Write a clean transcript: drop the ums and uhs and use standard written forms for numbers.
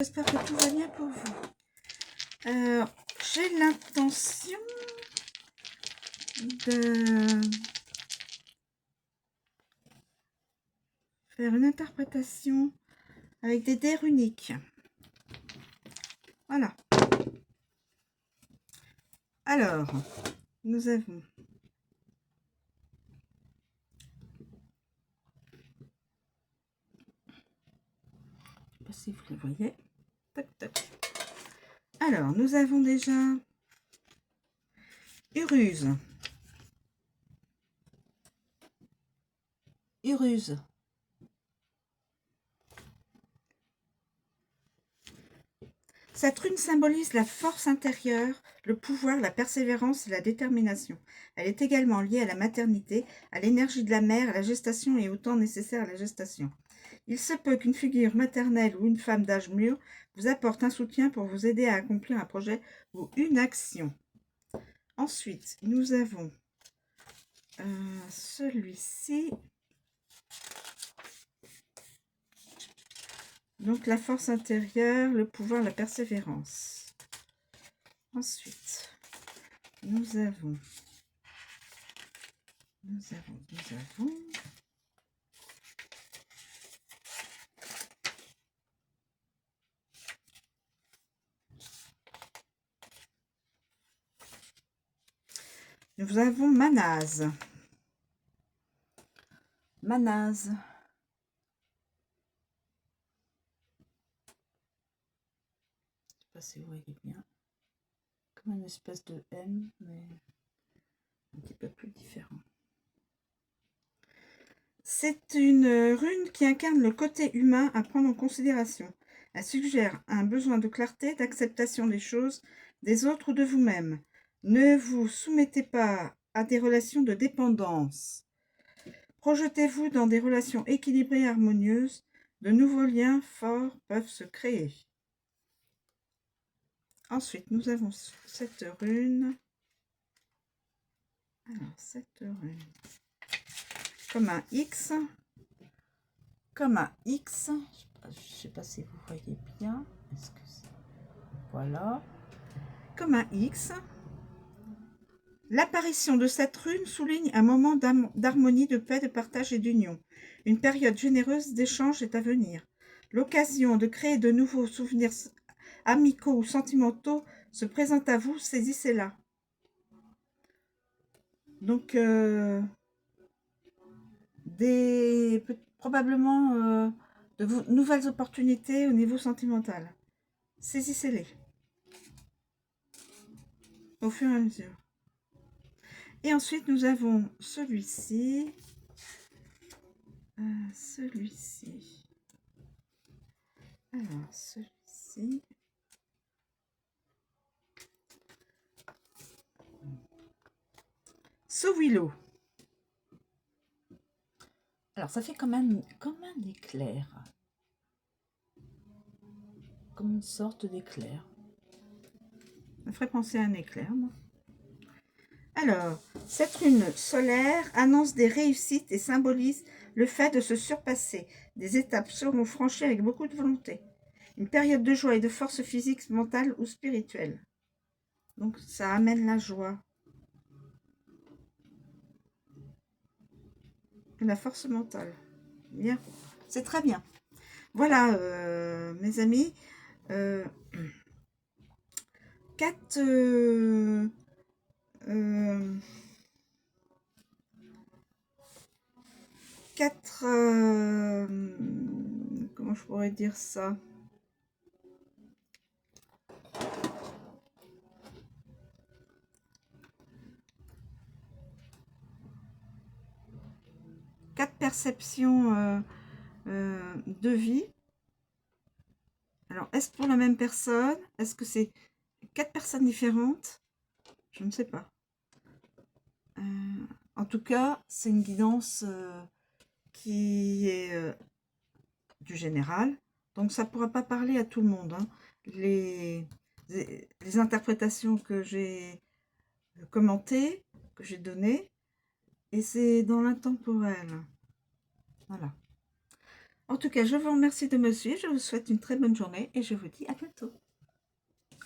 J'espère que tout va bien pour vous. J'ai l'intention de faire une interprétation avec des dés runiques. Voilà. Alors, nous avons je ne sais pas si vous les voyez. Tac, tac. Alors, nous avons déjà Uruse. Uruse. Cette rune symbolise la force intérieure, le pouvoir, la persévérance et la détermination. Elle est également liée à la maternité, à l'énergie de la mère, à la gestation et au temps nécessaire à la gestation. Il se peut qu'une figure maternelle ou une femme d'âge mûr vous apporte un soutien pour vous aider à accomplir un projet ou une action. Ensuite, nous avons celui-ci. Donc, la force intérieure, le pouvoir, la persévérance. Ensuite, nous avons Manase. Manase. Je ne sais pas si vous voyez bien. Comme une espèce de M, mais un petit peu plus différent. C'est une rune qui incarne le côté humain à prendre en considération. Elle suggère un besoin de clarté, d'acceptation des choses, des autres ou de vous-même. Ne vous soumettez pas à des relations de dépendance. Projetez-vous dans des relations équilibrées et harmonieuses. De nouveaux liens forts peuvent se créer. Ensuite, nous avons cette rune. Alors, cette rune. Comme un X. Comme un X. Je ne sais pas si vous voyez bien. Est-ce que c'est... Voilà. Comme un X. L'apparition de cette rune souligne un moment d'harmonie, de paix, de partage et d'union. Une période généreuse d'échange est à venir. L'occasion de créer de nouveaux souvenirs amicaux ou sentimentaux se présente à vous, saisissez-la. Donc, probablement de nouvelles opportunités au niveau sentimental. Saisissez-les au fur et à mesure. Et ensuite, nous avons celui-ci. Celui-ci. Alors, celui-ci. Sowilo. Alors, ça fait comme un éclair. Comme une sorte d'éclair. Ça ferait penser à un éclair, moi. Alors, cette rune solaire annonce des réussites et symbolise le fait de se surpasser. Des étapes seront franchies avec beaucoup de volonté. Une période de joie et de force physique, mentale ou spirituelle. Donc, ça amène la joie. Et la force mentale. Bien. C'est très bien. Voilà, mes amis. 4... comment je pourrais dire ça? Quatre perceptions de vie. Alors, est-ce pour la même personne? Est-ce que c'est 4 personnes différentes? Je ne sais pas. En tout cas, c'est une guidance qui est du général. Donc, ça ne pourra pas parler à tout le monde. Hein. Les interprétations que j'ai commentées, que j'ai données, et c'est dans l'intemporel. Voilà. En tout cas, je vous remercie de me suivre, je vous souhaite une très bonne journée et je vous dis à bientôt.